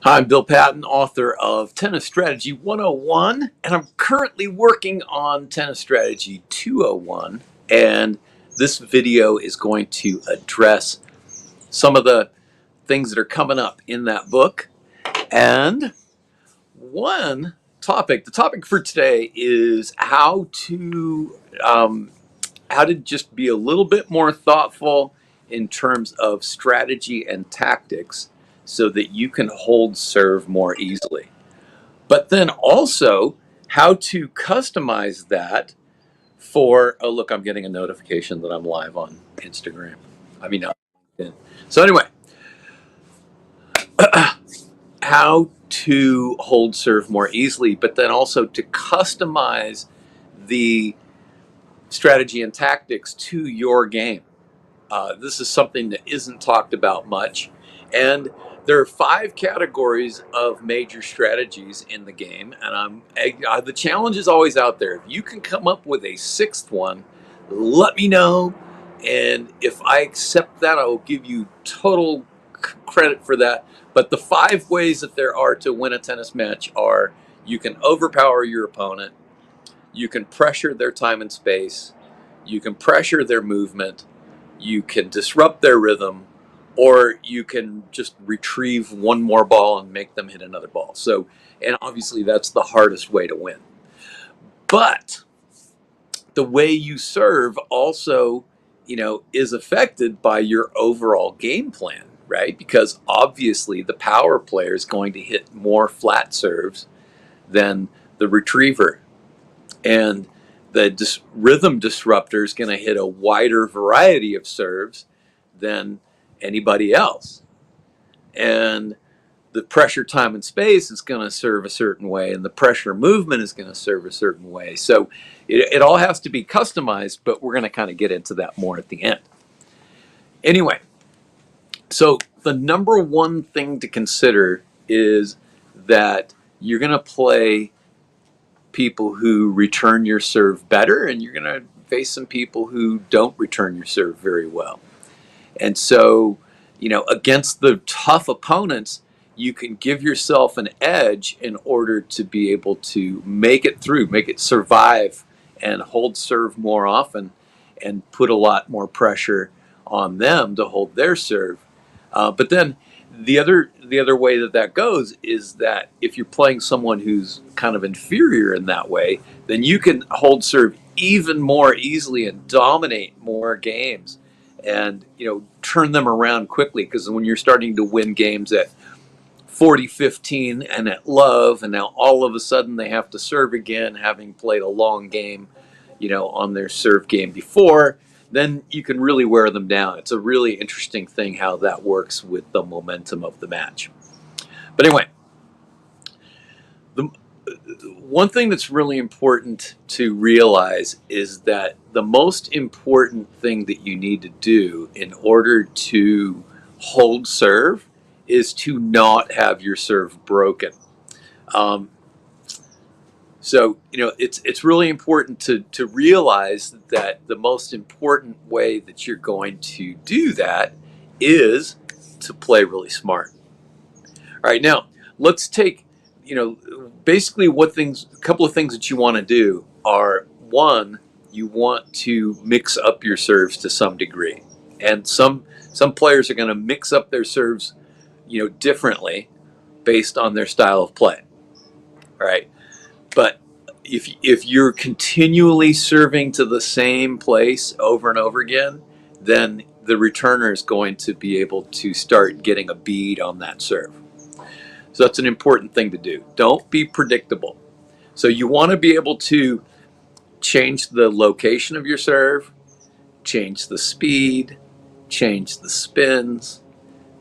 Hi, I'm Bill Patton, author of Tennis Strategy 101, and I'm currently working on Tennis Strategy 201. And this video is going to address some of the things that are coming up in that book. And one topic, the topic for today is how to just be a little bit more thoughtful in terms of strategy and tactics so that you can hold serve more easily. But then also how to customize that for, oh, look, I'm getting a notification that I'm live on Instagram. I mean, not LinkedIn. So anyway, how to hold serve more easily, but then also to customize the strategy and tactics to your game. This is something that isn't talked about much. And there are 5 categories of major strategies in the game. And the challenge is always out there. If you can come up with a 6th one, let me know. And if I accept that, I will give you total credit for that. But the 5 ways that there are to win a tennis match are: you can overpower your opponent, you can pressure their time and space, you can pressure their movement, you can disrupt their rhythm, or you can just retrieve one more ball and make them hit another ball. So, and obviously that's the hardest way to win. But the way you serve also, is affected by your overall game plan, right? Because obviously the power player is going to hit more flat serves than the retriever. And the rhythm disruptor is going to hit a wider variety of serves than anybody else. And the pressure, time, and space is going to serve a certain way, and the pressure movement is going to serve a certain way. So it all has to be customized, but we're going to kind of get into that more at the end. Anyway, so the number one thing to consider is that you're going to play people who return your serve better, and you're going to face some people who don't return your serve very well. And so, against the tough opponents, you can give yourself an edge in order to be able to make it through, make it survive, and hold serve more often, and put a lot more pressure on them to hold their serve. But then the other way that goes is that if you're playing someone who's kind of inferior in that way, then you can hold serve even more easily and dominate more games, and turn them around quickly. Because when you're starting to win games at 40-15 and at love, and now all of a sudden they have to serve again, having played a long game on their serve game before, then you can really wear them down. It's a really interesting thing how that works with the momentum of the match. But anyway, the one thing that's really important to realize is that the most important thing that you need to do in order to hold serve is to not have your serve broken. Um, So, it's really important to realize that the most important way that you're going to do that is to play really smart. All right, now let's take, basically a couple of things that you want to do are: one, you want to mix up your serves to some degree. And some players are going to mix up their serves, differently based on their style of play. All right. But if you're continually serving to the same place over and over again, then the returner is going to be able to start getting a bead on that serve. So that's an important thing to do. Don't be predictable. So you want to be able to change the location of your serve, change the speed, change the spins,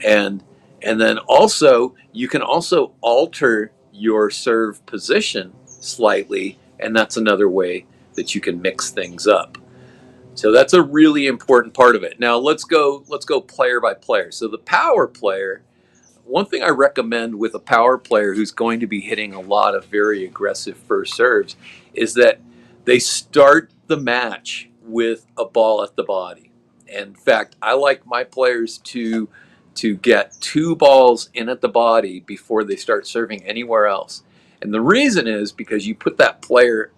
and then also you can also alter your serve position slightly, and that's another way that you can mix things up. So that's a really important part of it. Now let's go player by player. So the power player, one thing I recommend with a power player who's going to be hitting a lot of very aggressive first serves is that they start the match with a ball at the body. And in fact, I like my players to to get 2 balls in at the body before they start serving anywhere else. And the reason is because you put that player,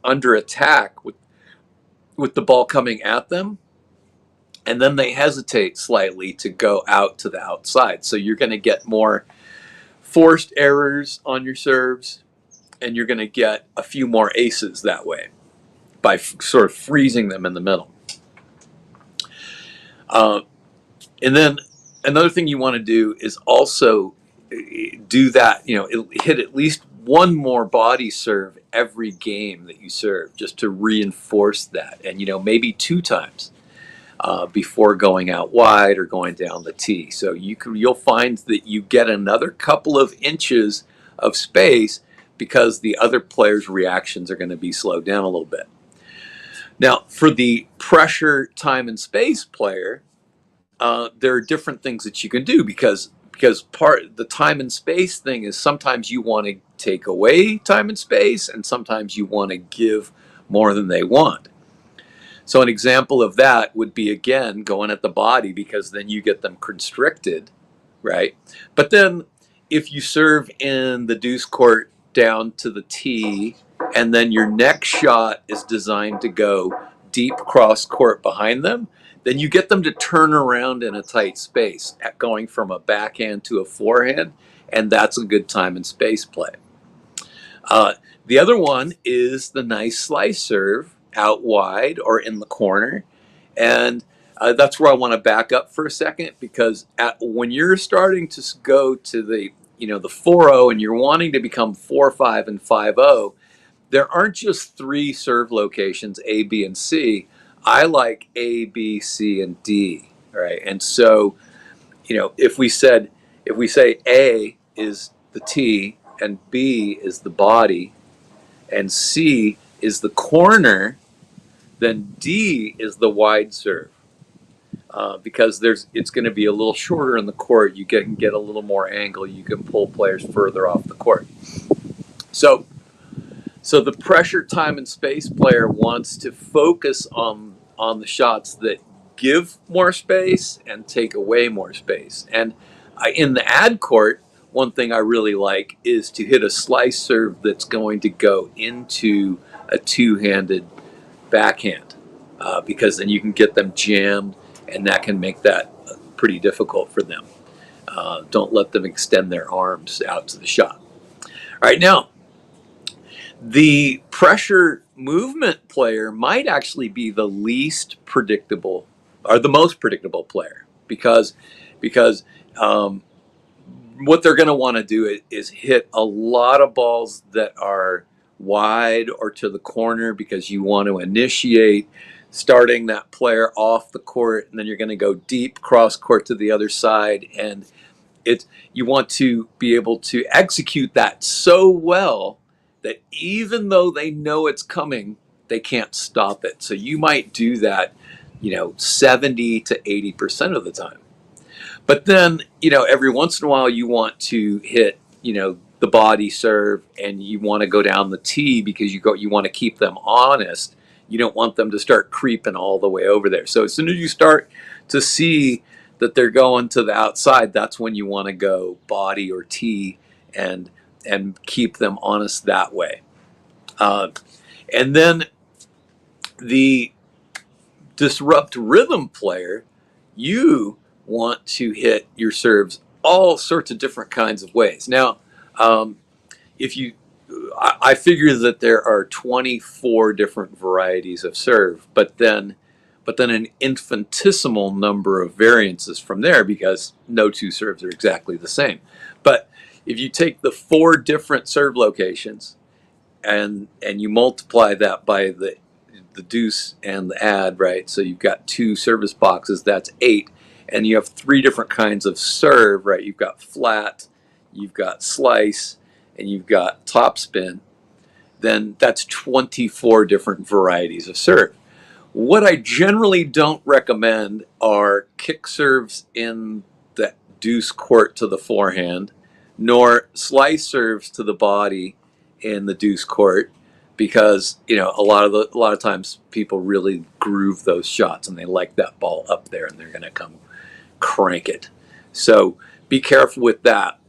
under attack with the ball coming at them, and then they hesitate slightly to go out to the outside. So you're going to get more forced errors on your serves, and you're going to get a few more aces that way by sort of freezing them in the middle. And then another thing you want to do is also do that, hit at least one more body serve every game that you serve, just to reinforce that. And, maybe 2 times before going out wide or going down the tee. So you'll find that you get another couple of inches of space because the other player's reactions are going to be slowed down a little bit. Now, for the pressure, time, and space player, there are different things that you can do because the time and space thing is sometimes you want to take away time and space, and sometimes you want to give more than they want. So an example of that would be, again, going at the body, because then you get them constricted, right? But then if you serve in the deuce court down to the tee, and then your next shot is designed to go deep cross court behind them, then you get them to turn around in a tight space, going from a backhand to a forehand, and that's a good time and space play. The other one is the nice slice serve out wide or in the corner, and that's where I want to back up for a second, because when you're starting to go to the the 4-0 and you're wanting to become 4-5 and 5-0, there aren't just 3 serve locations, A, B, and C. I like A, B, C, and D, right? And so, if we say A is the tee, and B is the body, and C is the corner, then D is the wide serve. Because it's going to be a little shorter in the court, you can get a little more angle, you can pull players further off the court. So the pressure, time, and space player wants to focus on the shots that give more space and take away more space. And in the ad court, one thing I really like is to hit a slice serve that's going to go into a 2-handed backhand, because then you can get them jammed, and that can make that pretty difficult for them. Don't let them extend their arms out to the shot. All right, now, the pressure movement player might actually be the least predictable, or the most predictable player, because what they're going to want to do is hit a lot of balls that are wide or to the corner, because you want to initiate starting that player off the court, and then you're going to go deep cross court to the other side, and you want to be able to execute that so well that even though they know it's coming, they can't stop it. So you might do that, 70 to 80% of the time. But then, every once in a while you want to hit, the body serve, and you want to go down the tee, because you want to keep them honest. You don't want them to start creeping all the way over there. So as soon as you start to see that they're going to the outside, that's when you want to go body or tee and keep them honest that way. And then the disrupt rhythm player, you want to hit your serves all sorts of different kinds of ways. Now, I figure that there are 24 different varieties of serve, but then an infinitesimal number of variances from there, because no 2 serves are exactly the same. But if you take the 4 different serve locations and you multiply that by the deuce and the ad, right? So you've got 2 service boxes, that's 8, and you have 3 different kinds of serve, right? You've got flat, you've got slice, and you've got topspin. Then that's 24 different varieties of serve. What I generally don't recommend are kick serves in the deuce court to the forehand, nor slice serves to the body in the deuce court, because a lot of times people really groove those shots, and they like that ball up there, and they're going to come crank it. So be careful with that.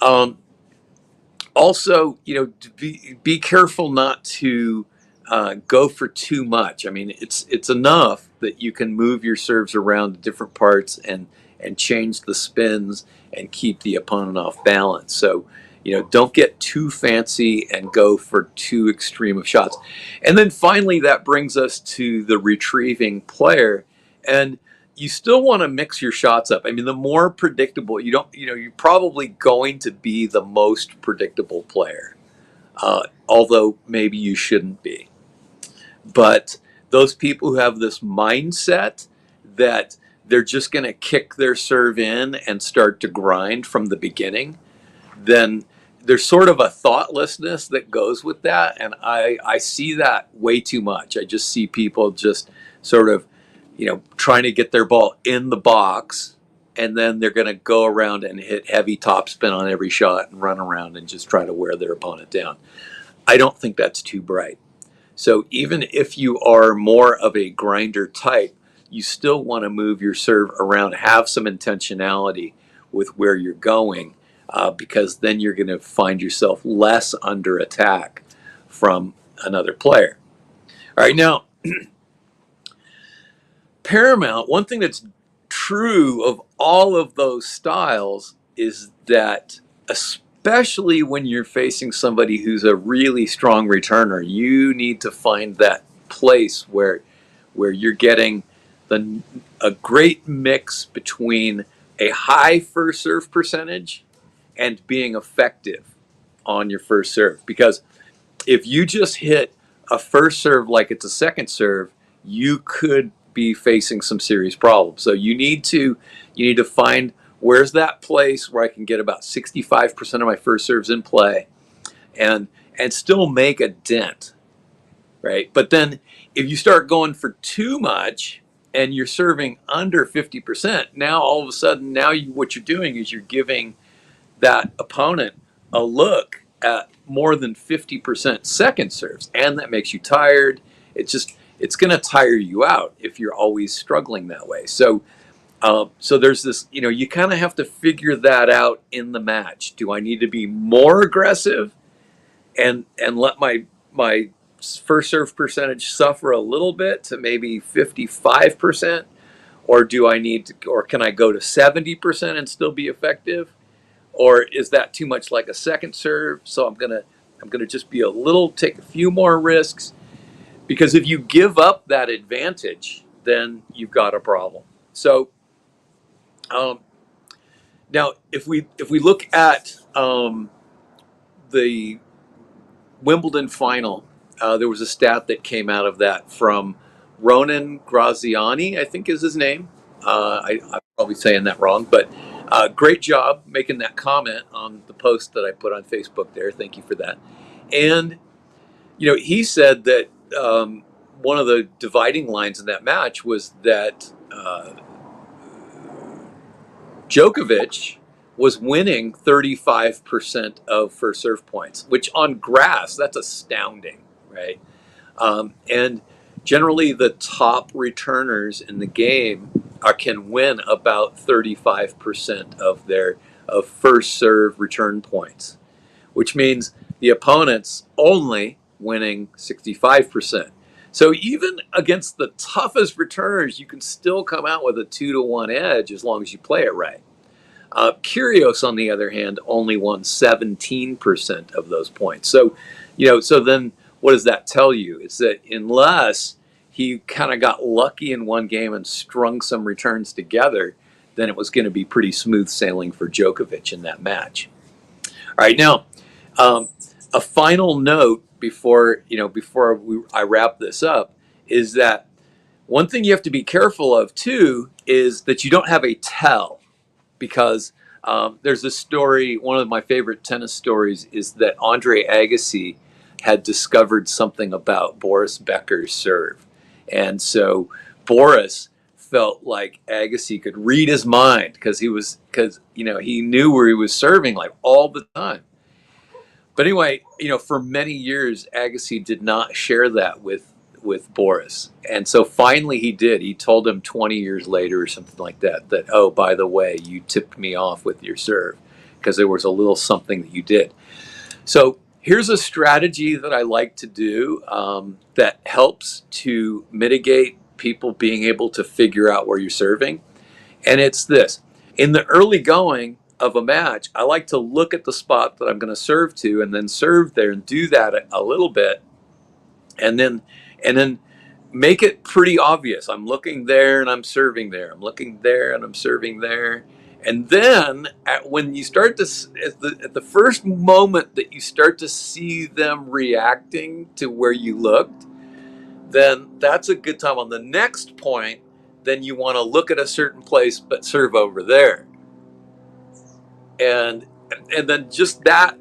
Um, Also, be careful not to go for too much. I mean, it's enough that you can move your serves around to different parts and change the spins and keep the opponent off balance. So, don't get too fancy and go for too extreme of shots. And then finally, that brings us to the retrieving player. And you still want to mix your shots up. I mean, the more predictable you're probably going to be the most predictable player, although maybe you shouldn't be. But those people who have this mindset that they're just going to kick their serve in and start to grind from the beginning, then there's sort of a thoughtlessness that goes with that. And I see that way too much. I just see people just sort of, trying to get their ball in the box, and then they're going to go around and hit heavy topspin on every shot and run around and just try to wear their opponent down. I don't think that's too bright. So even if you are more of a grinder type, you still want to move your serve around, have some intentionality with where you're going, because then you're going to find yourself less under attack from another player. All right, now, paramount, one thing that's true of all of those styles is that, especially when you're facing somebody who's a really strong returner, you need to find that place where you're getting a great mix between a high first serve percentage and being effective on your first serve. Because if you just hit a first serve like it's a second serve, you could be facing some serious problems. So you need to find, where's that place where I can get about 65% of my first serves in play and still make a dent, right? But then if you start going for too much and you're serving under 50%, now all of a sudden, what you're doing is you're giving that opponent a look at more than 50% second serves, and that makes you tired. It's going to tire you out if you're always struggling that way. So there's this, you kind of have to figure that out in the match. Do I need to be more aggressive and let my first serve percentage suffer a little bit to maybe 55%, or can I go to 70% and still be effective? Or is that too much like a second serve? So I'm gonna just take a few more risks, because if you give up that advantage, then you've got a problem. So now, if we look at the Wimbledon final, there was a stat that came out of that from Ronan Graziani, I think is his name. I'm probably saying that wrong, but great job making that comment on the post that I put on Facebook there. Thank you for that. And, he said that one of the dividing lines in that match was that Djokovic was winning 35% of first serve points, which on grass, that's astounding, right? And generally, the top returners in the game can win about 35% of first serve return points, which means the opponent's only winning 65%. So even against the toughest returners, you can still come out with a 2-to-1 edge as long as you play it right. Kyrgios, on the other hand, only won 17% of those points. So, so then what does that tell you? It's that unless he kind of got lucky in one game and strung some returns together, then it was going to be pretty smooth sailing for Djokovic in that match. All right, now, a final note before I wrap this up is that one thing you have to be careful of too is that you don't have a tell. Because there's a story, one of my favorite tennis stories is that Andre Agassi had discovered something about Boris Becker's serve. And so Boris felt like Agassi could read his mind because he knew where he was serving like all the time. But anyway, for many years, Agassi did not share that with with Boris. And so finally he did. He told him 20 years later or something like that, that, oh, by the way, you tipped me off with your serve because there was a little something that you did. So here's a strategy that I like to do that helps to mitigate people being able to figure out where you're serving. And it's this. In the early going of a match, I like to look at the spot that I'm going to serve to and then serve there and do that a little bit. And then make it pretty obvious. I'm looking there and I'm serving there. I'm looking there and I'm serving there. And then when you start to, at the first moment that you start to see them reacting to where you looked, then that's a good time. On the next point, then you want to look at a certain place but serve over there. And then just that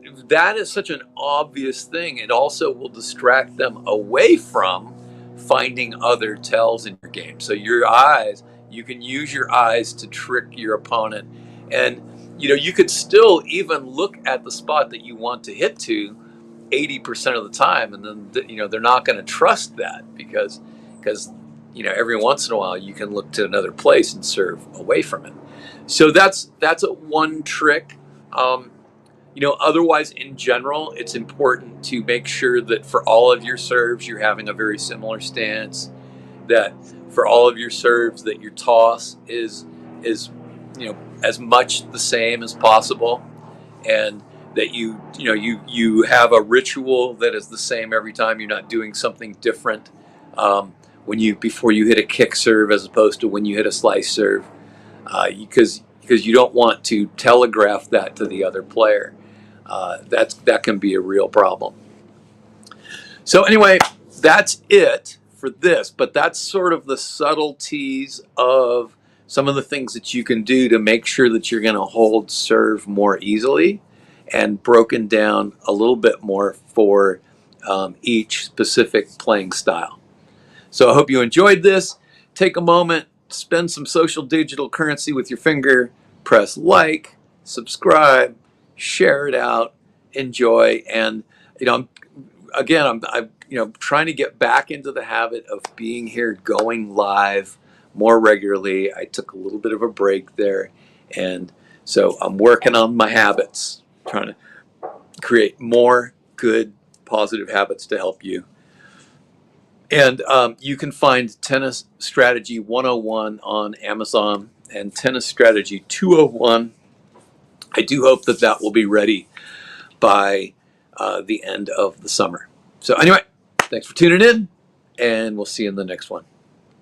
is such an obvious thing. It also will distract them away from finding other tells in your game. So your eyes, you can use your eyes to trick your opponent. And you could still even look at the spot that you want to hit to 80% of the time, and then they're not going to trust that because every once in a while you can look to another place and serve away from it. So that's a one trick. Otherwise, in general, it's important to make sure that for all of your serves, you're having a very similar stance. That for all of your serves, that your toss is as much the same as possible, and that you have a ritual that is the same every time. You're not doing something different before you hit a kick serve as opposed to when you hit a slice serve, because you don't want to telegraph that to the other player. That can be a real problem. So anyway, that's it for this, but that's sort of the subtleties of some of the things that you can do to make sure that you're going to hold serve more easily, and broken down a little bit more for each specific playing style. So I hope you enjoyed this. Take a moment, spend some social digital currency with your finger, press like, subscribe, share it out, enjoy. And I'm trying to get back into the habit of being here, going live more regularly. I took a little bit of a break there, and so I'm working on my habits, trying to create more good, positive habits to help you. And you can find Tennis Strategy 101 on Amazon and Tennis Strategy 201. I do hope that will be ready by the end of the summer. So anyway, thanks for tuning in, and we'll see you in the next one.